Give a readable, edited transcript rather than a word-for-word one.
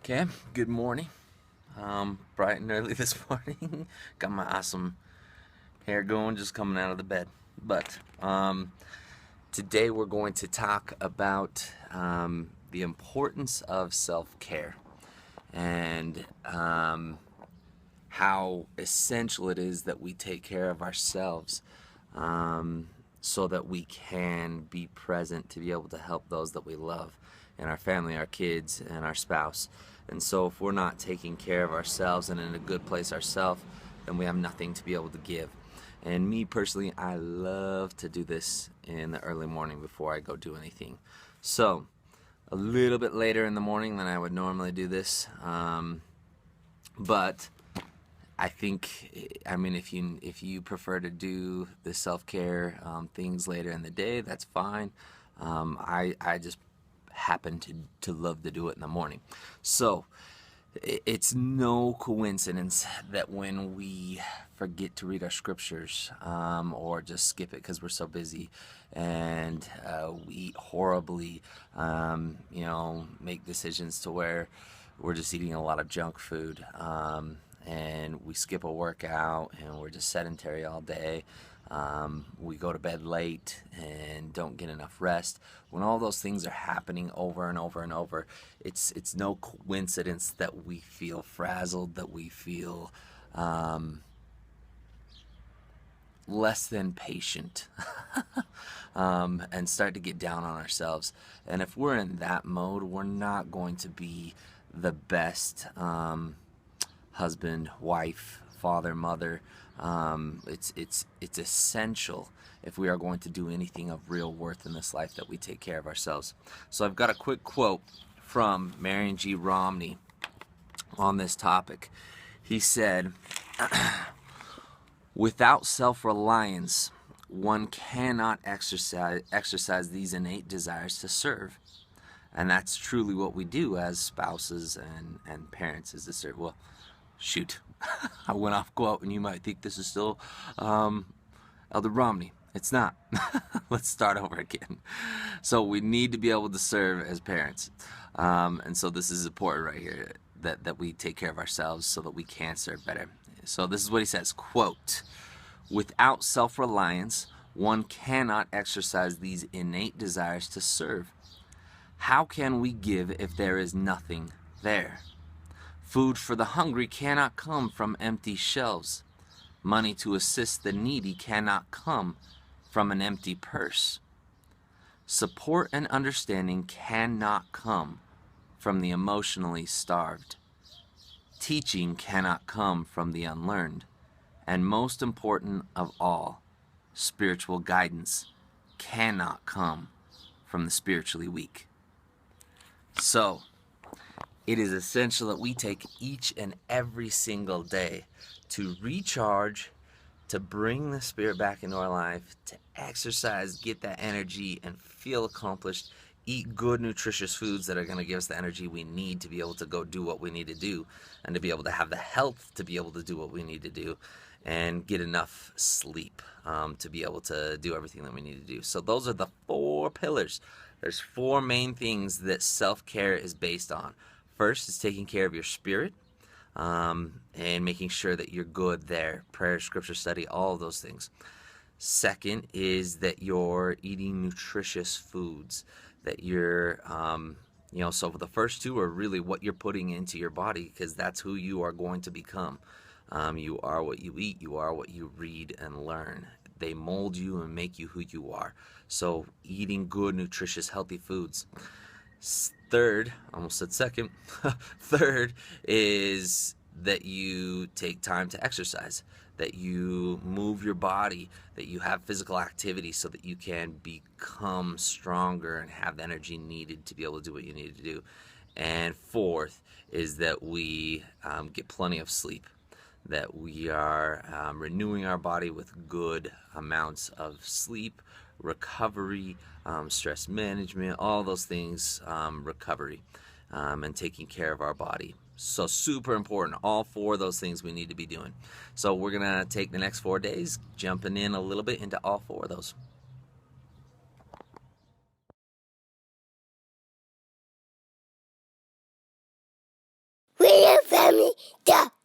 Okay, good morning. Bright and early this morning. Got my awesome hair going, just coming out of the bed. But today we're going to talk about the importance of self-care and how essential it is that we take care of ourselves so that we can be present to be able to help those that we love and our family, our kids, and our spouse. And so if we're not taking care of ourselves and in a good place ourselves, then we have nothing to be able to give. And me personally, I love to do this in the early morning before I go do anything. So a little bit later in the morning than I would normally do this, but I think, I mean, if you prefer to do the self-care things later in the day, that's fine. I just happen to love to do it in the morning. So it's no coincidence that when we forget to read our scriptures or just skip it because we're so busy and we eat horribly, make decisions to where we're just eating a lot of junk food, and we skip a workout and we're just sedentary all day. We go to bed late and don't get enough rest. When all those things are happening over and over and over, it's no coincidence that we feel frazzled, that we feel less than patient, and start to get down on ourselves. And if we're in that mode, we're not going to be the best husband, wife, father, mother. It's essential if we are going to do anything of real worth in this life that we take care of ourselves. So I've got a quick quote from Marion G. Romney on this topic. He said, "Without self-reliance, one cannot exercise these innate desires to serve." And that's truly what we do as spouses and parents, is to serve. Well, shoot, I went off quote, and you might think this is still Elder Romney. It's not. Let's start over again. So we need to be able to serve as parents. And so this is important right here, that we take care of ourselves so that we can serve better. So this is what he says, quote, "Without self-reliance, one cannot exercise these innate desires to serve. How can we give if there is nothing there? Food for the hungry cannot come from empty shelves. Money to assist the needy cannot come from an empty purse. Support and understanding cannot come from the emotionally starved. Teaching cannot come from the unlearned. And most important of all, spiritual guidance cannot come from the spiritually weak." So it is essential that we take each and every single day to recharge, to bring the Spirit back into our life, to exercise, get that energy, and feel accomplished. Eat good, nutritious foods that are going to give us the energy we need to be able to go do what we need to do, and to be able to have the health to be able to do what we need to do, and get enough sleep to be able to do everything that we need to do. So those are the 4 pillars. There's 4 main things that self-care is based on. First is taking care of your spirit, and making sure that you're good there. Prayer, scripture study, all of those things. Second is that you're eating nutritious foods, that you're, so for the first 2 are really what you're putting into your body, because that's who you are going to become. You are what you eat, you are what you read and learn. They mold you and make you who you are. So eating good, nutritious, healthy foods. Third, almost said second, third is that you take time to exercise, that you move your body, that you have physical activity so that you can become stronger and have the energy needed to be able to do what you need to do. And fourth is that we get plenty of sleep, that we are renewing our body with good amounts of sleep, recovery, stress management, all those things, recovery, and taking care of our body. So super important. All 4 of those things we need to be doing. So we're going to take the next 4 days, jumping in a little bit into all 4 of those. FamilyTough.